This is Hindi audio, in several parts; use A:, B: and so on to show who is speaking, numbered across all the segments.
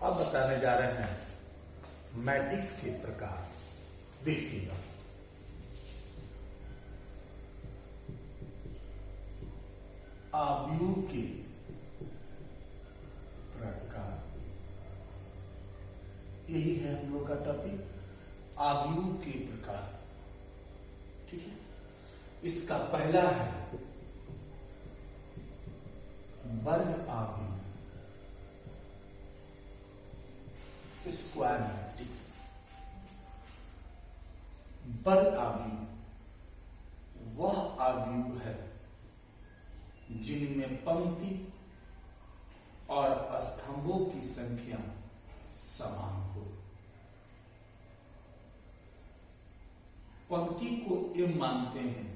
A: अब बताने जा रहे हैं मैट्रिक्स के प्रकार। देखिएगा, आव्यूह के प्रकार, यही है हम लोग का टॉपिक, आव्यूह के प्रकार। ठीक है, इसका पहला है वर्ग आव्यूह, स्क्वायर मैट्रिक्स। वर्ग आव्यूह वह आव्यूह है जिनमें पंक्ति और स्तंभों की संख्या समान हो। पंक्ति को m मानते हैं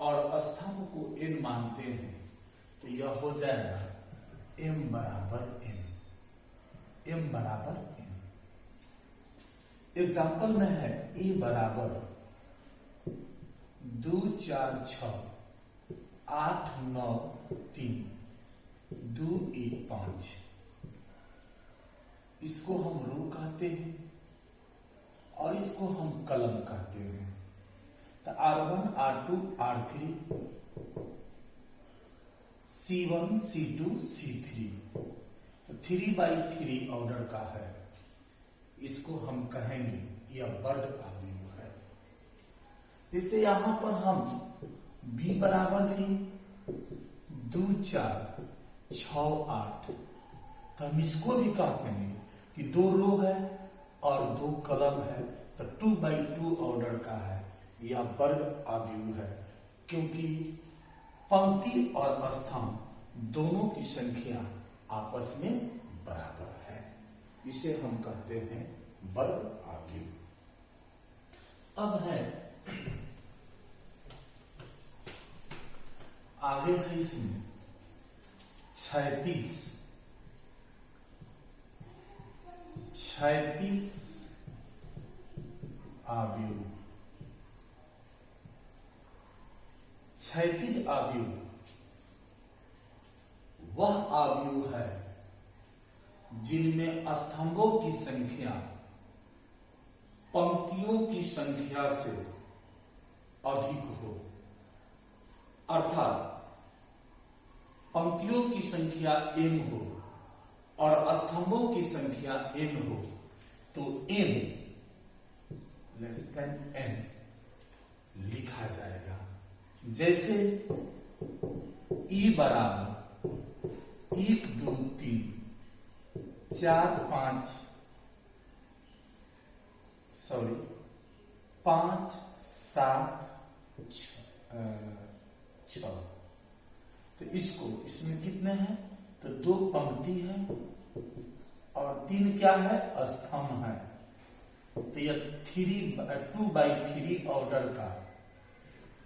A: और स्तंभ को n मानते हैं, तो यह हो जाएगा m बराबर n। m बराबर n। एग्जाम्पल में है a बराबर 2 4 6 8 9 3 2 1 5। इसको हम रो कहते हैं और इसको हम कलम कहते हैं। तो R1 R2 R3 C1 C2 C3, तो 3/3 ऑर्डर का है। इसको हम कहेंगे यह वर्ग आव्यूह है। जैसे यहां पर हम b बराबर 2 4 6 8, तो हम इसको भी कहेंगे कि 2 रो है और 2 कलम है, तो 2/2 ऑर्डर का है। यह वर्ग आव्यूह है क्योंकि पंक्ति और स्तंभ दोनों की संख्या आपस में बराबर है। इसे हम कहते हैं वर्ग आव्यूह। अब है आगे है इसमें क्षैतिज आव्यूह। क्षैतिज आव्यूह वह आव्यूह है जिनमें स्तंभों की संख्या पंक्तियों की संख्या से अधिक हो, अर्थात पंक्तियों की संख्या m हो और स्तंभों की संख्या n हो, तो m लेस देन n लिखा जाएगा। जैसे e बराबर 1 2 3 4 5 7 6। तो इसमें कितने हैं? तो 2 पंक्ति है और 3 क्या है? स्तंभ है। तो यह 2/3 ऑर्डर का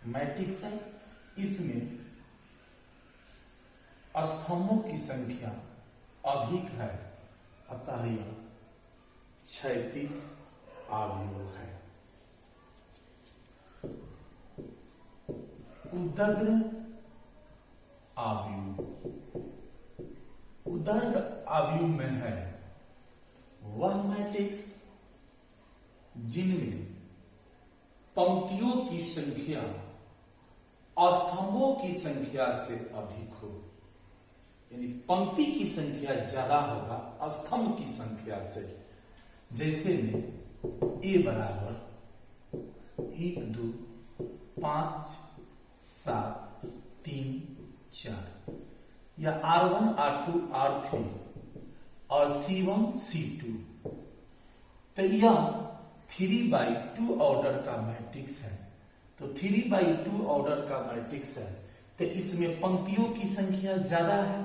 A: मैट्रिक्स है। इसमें स्तंभों की संख्या अधिक है, अतः यह क्षैतिज आव्यूह है। उदग्र आव्यूह। उदग्र आव्यूह में है वह मैट्रिक्स जिनमें पंक्तियों की संख्या स्तंभों की संख्या से अधिक हो, यानी पंक्ति की संख्या ज्यादा होगा स्तंभ की संख्या से। जैसे में a बराबर 1 2 5 7 3 4, या R1 R2 R3 और C1 C2, तो यह 3/2 ऑर्डर का मैट्रिक्स है। तो 3/2 ऑर्डर का मैट्रिक्स है, तो इसमें पंक्तियों की संख्या ज्यादा है,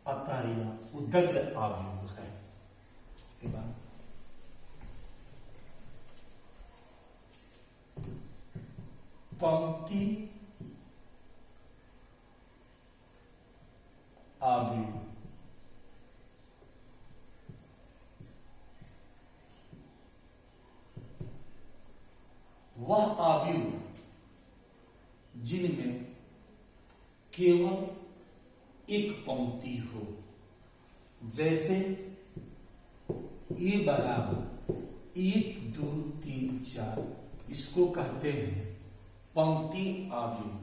A: अतः यह उदग्र आव्यूह है। इसके बाद पंक्ति आव्यूह। वह आव्यूह जिनमें केवल एक पंक्ति हो, जैसे ए बराबर 1 2 3 4, इसको कहते हैं पंक्ति अवयव।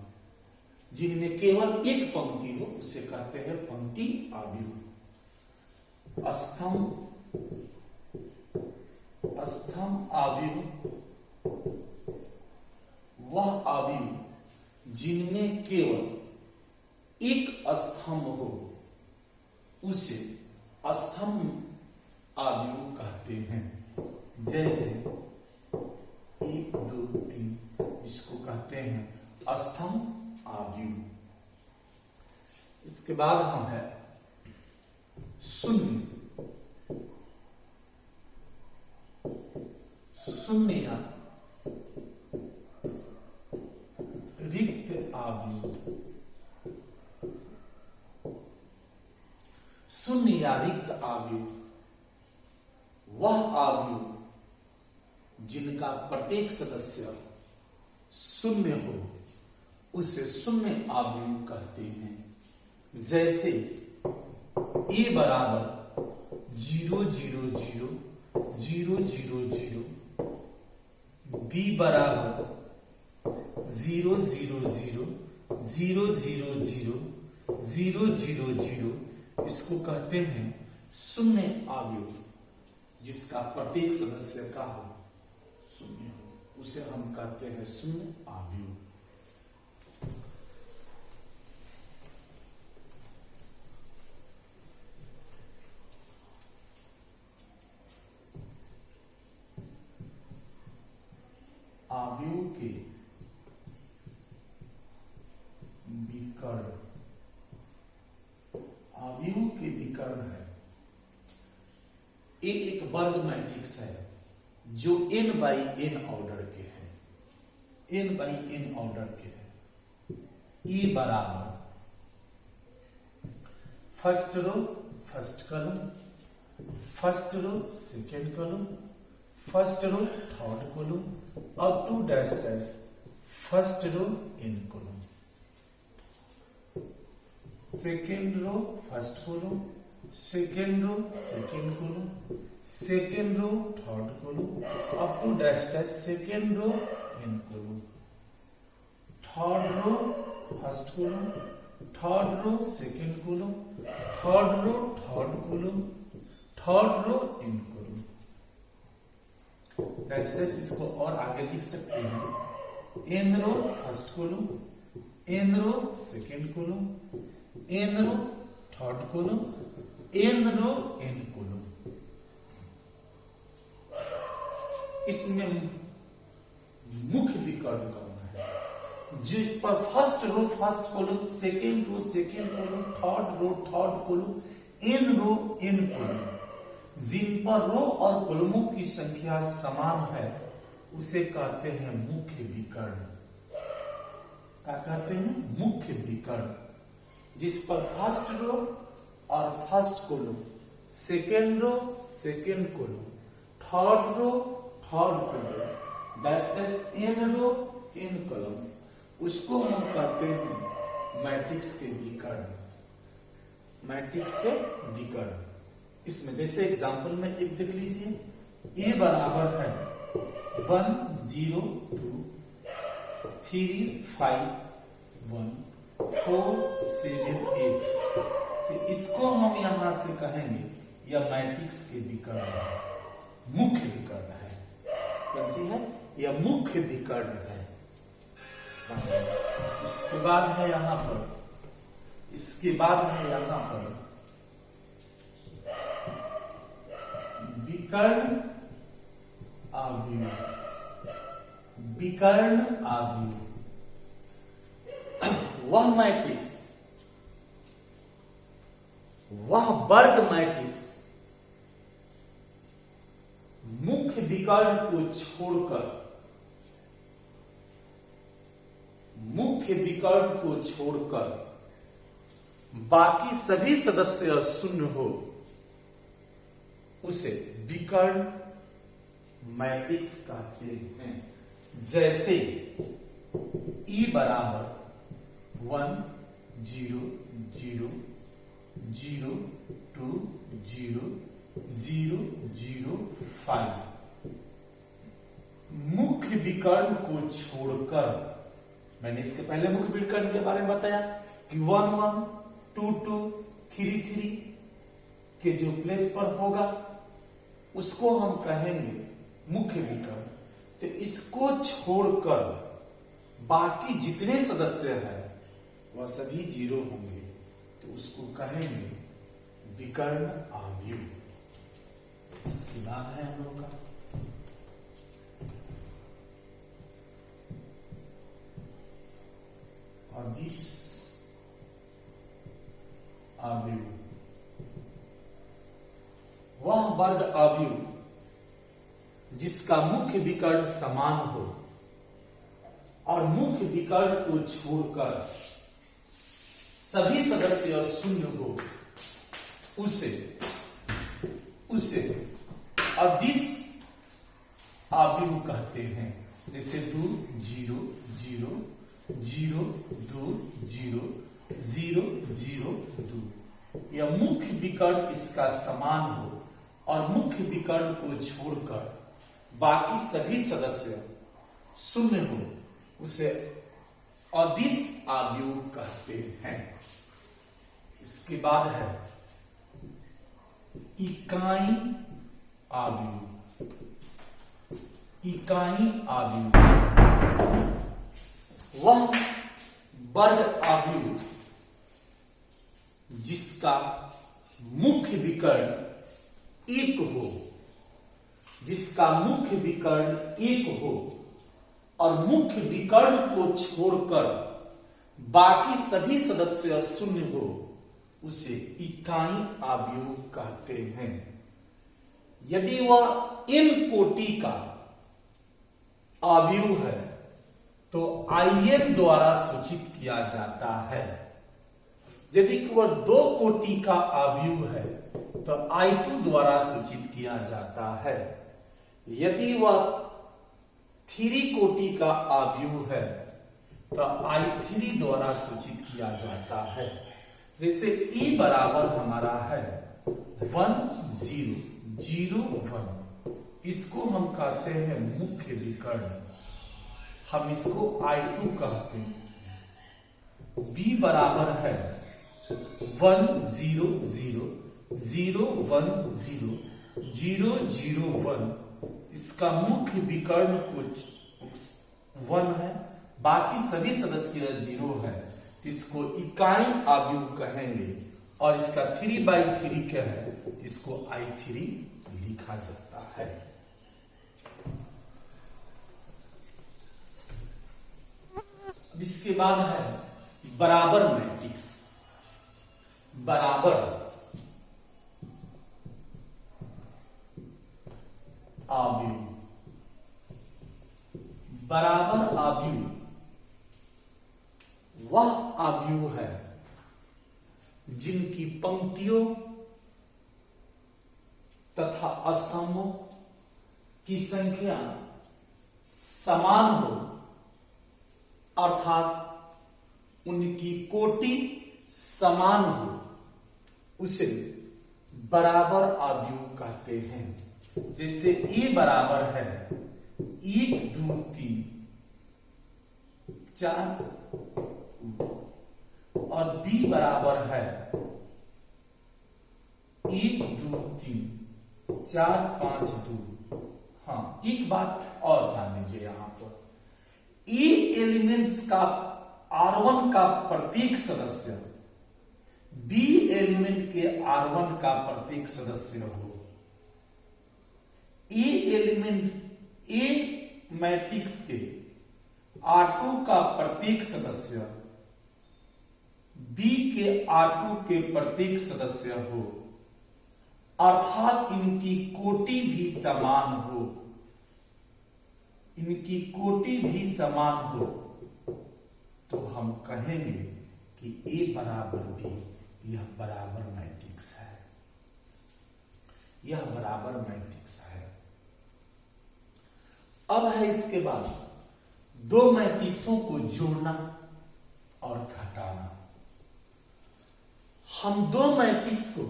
A: जिनमें केवल एक पंक्ति हो उसे कहते हैं पंक्ति अवयव। स्तंभ अवयव वह अवयव जिनमें केवल एक स्तंभ हो उसे स्तंभ अवयव कहते हैं। जैसे 1 2 3, इसको कहते हैं स्तंभ अवयव। इसके बाद हम है शून्य। शून्य या रिक्त अवयव। शून्य या रिक्त अवयव वह अवयव जिनका प्रत्येक सदस्य शून्य हो उसे शून्य अवयव कहते हैं। जैसे ए बराबर 0 0 0 0 0 0, बी बराबर 0 0 0 0 0 0 0 0 0, इसको कहते हैं शून्य अवयव। जिसका प्रत्येक सदस्य का हो शून्य हो उसे हम कहते हैं शून्य अवयव। अवयव के विकर्ण। अवयव के विकर्ण है। ये एक वर्ग मैट्रिक्स है जो n बाई n ऑर्डर के हैं। n बाई n ऑर्डर के हैं। E बराबर first row first column, first row second column, first row third column, up to dash dash first row n column, second row first column, second row second column, second row third column, up to dash dash second row n column, third row first column, third row second column, third row third column, third row n column. Dash dash इसको और आगे लिख सकते हैं। एन रो first column, n row second column, n row third column, n row n column. इसमें मुख्य विकर्ण करना है। जो इस पर first row first column, second row second column, third row third column, n row n column, जिन पर रो और कॉलमों की संख्या समान है उसे कहते हैं मुख्य विकर्ण। क्या कहते हैं? मुख्य विकर्ण। जिस पर फर्स्ट रो और first column, second row second column, third row third column, dash dash n row n column, उसको हम कहते हैं मैट्रिक्स के विकर्ण। मैट्रिक्स के विकर्ण। इसमें जैसे एग्जांपल में एक देख लीजिए। ए बराबर है 1 0 2 3 5 1 4 7 8, तो इसको हम यहां से कहेंगे यह मैट्रिक्स के विकर्ण है, मुख्य विकर्ण है। कौन सी है? यह मुख्य विकर्ण है। इसके बाद है यहां पर, इसके बाद है यहां पर विकर्ण अवयव। विकर्ण अवयव वह मैट्रिक्स, वह वर्ग मैट्रिक्स मुख्य विकर्ण को छोड़कर, मुख्य विकर्ण को छोड़कर बाकी सभी सदस्य शून्य हो उसे विकर्ण मैट्रिक्स कहते हैं। जैसे E बराबर 1 0 0 0 2 0 0 0 5 मुख्य विकर्ण को छोड़कर, मैंने इसके पहले मुख्य विकर्ण के बारे में बताया कि 1 1 2 2 3 3 के जो प्लेस पर होगा उसको हम कहेंगे मुख्य विकर्ण। तो इसको छोड़कर बाकी जितने सदस्य हैं वह सभी 0 होंगे, तो उसको कहेंगे विकर्ण आव्यूह। इसके बाद है हम लोग का और दिस आव्यूह, वह वर्ग आव्यूह जिसका मुख्य विकर्ण समान हो और मुख्य विकर्ण को छोड़कर सभी सदस्य शून्य हो, उसे अदिश आव्यूह कहते हैं। जैसे 2 0 0 0 2 0 0 0 2, यह मुख्य विकर्ण इसका समान हो और मुख्य विकर्ण को छोड़कर बाकी सभी सदस्य शून्य हो, उसे अदिश आव्यूह कहते हैं। इसके बाद है इकाई आव्यूह। इकाई आव्यूह वह वर्ग आव्यूह जिसका मुख्य विकर्ण एक हो, जिसका मुख्य विकर्ण एक हो और मुख्य विकर्ण को छोड़कर बाकी सभी सदस्य शून्य हो, उसे इकाई आव्यूह कहते हैं। यदि वह n कोटि का आव्यूह है तो in द्वारा सूचित किया जाता है। यदि वह 2 कोटि का आव्यूह है तो i2 द्वारा सूचित किया जाता है। यदि वह 3 कोटि का आव्यूह है तो i3 द्वारा सूचित किया जाता है। जैसे e बराबर हमारा है 1 0 0 1, इसको हम कहते हैं मुख्य विकर्ण, हम इसको i2 कहते हैं। b बराबर है 1 0 0 0 1 0 0 0 1, इसका मुख्य विकर्ण कुछ 1 है, बाकी सभी सदस्य 0 है, इसको इकाई आव्यूह कहेंगे। और इसका 3/3 क्या है, इसको i3 लिखा जाता है। इसके बाद है बराबर मैट्रिक्स। बराबर आव्यूह, बराबर आव्यूह वह आव्यूह है जिनकी पंक्तियों तथा स्तंभों की संख्या समान हो, अर्थात उनकी कोटि समान हो, उसे बराबर आव्यूह कहते हैं। जैसे ए बराबर है 1 2 3 4 और b बराबर है 1 2 3 4 5 2। हाँ, एक बात और जान लीजिए यहां पर ए एलिमेंट्स का R1 का प्रत्येक सदस्य बी एलिमेंट के R1 का प्रत्येक सदस्य हो, ए एलिमेंट ए मैट्रिक्स के R2 का प्रत्येक सदस्य बी के R2 के प्रत्येक सदस्य हो, अर्थात इनकी कोटि भी समान हो, इनकी कोटि भी समान हो, तो हम कहेंगे कि ए बराबर बी, यह बराबर मैट्रिक्स है, यह बराबर मैट्रिक्स है। अब है इसके बाद 2 मैट्रिक्सों को जोड़ना और घटाना। हम 2 मैट्रिक्स को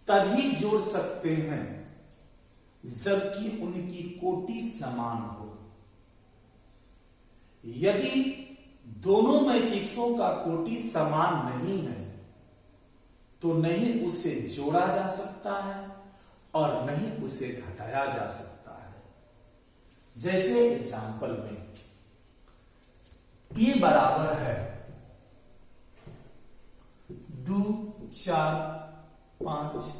A: तभी जोड़ सकते हैं जबकि उनकी कोटि समान हो। यदि दोनों मैट्रिक्सों का कोटि समान नहीं है तो नहीं उसे जोड़ा जा सकता है और नहीं उसे घटाया जा सकता है। जैसे एग्जाम्पल में ये बराबर है 2 4 5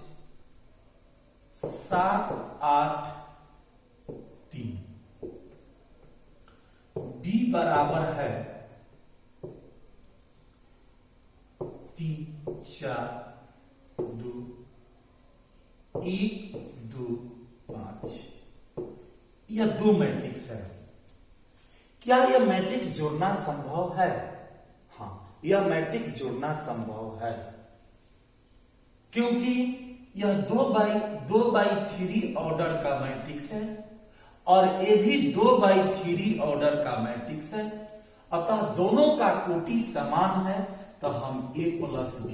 A: 7 8 3। b बराबर है 3 4 2 1 2 5। यह दो मैट्रिक्स है। क्या यह मैट्रिक्स जोड़ना संभव है? हाँ, यह मैट्रिक्स जोड़ना संभव है क्योंकि यह 2 बाई 3 ऑर्डर का मैट्रिक्स है और ये भी 2 बाई 3 ऑर्डर का मैट्रिक्स है। अतः दोनों का कोटि समान है तो हम a प्लस b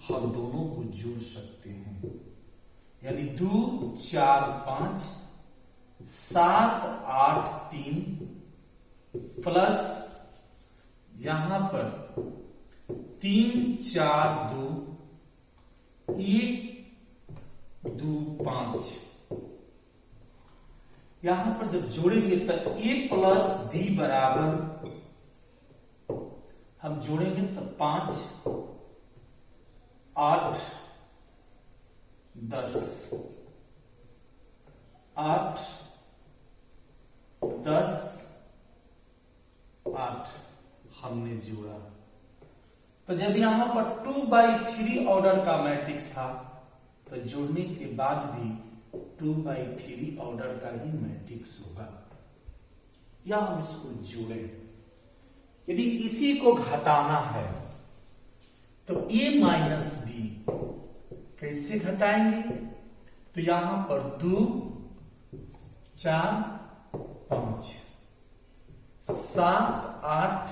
A: हम दोनों को जोड़ सकते हैं। यानी 2 4 5 7 8 3 प्लस यहां पर 3 4 2 1 2 5। यहां पर जब जोड़ेंगे तो a प्लस b बराबर हम जोड़ेंगे तो 5 8 10 8 10 8 हमने जोड़ा। तो जब यहां पर 2 बाई 3 ऑर्डर का मैट्रिक्स था तो जोड़ने के बाद भी 2 बाई 3 ऑर्डर का ही मैट्रिक्स होगा। या हम इसको जोड़े। यदि इसी को घटाना है तो a माइनस b कैसे घटाएंगे? तो यहां पर 2 4 5 7 8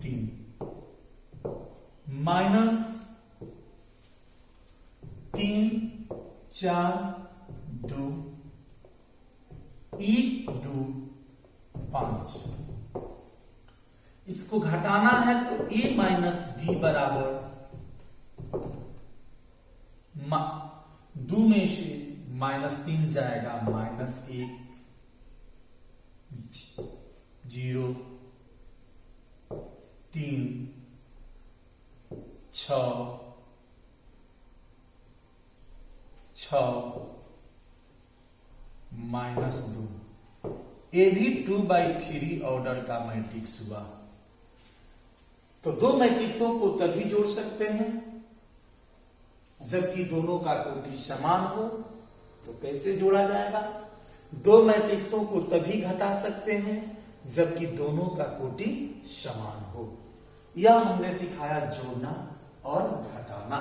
A: 3 माइनस 3 4 2 1 2 5। इसको घटाना है तो a माइनस b बराबर 2 में से -3 जाएगा -1 0 3 6 -2। ये भी 2 बाई 3 ऑर्डर का मैट्रिक्स हुआ। तो दो मैट्रिक्सों को तभी जोड़ सकते हैं जबकि दोनों का कोटि समान हो। तो कैसे जोड़ा जाएगा? दो मैट्रिक्सों को तभी घटा सकते हैं जबकि दोनों का कोटि समान हो। यह हमने सिखाया जोड़ना और घटाना।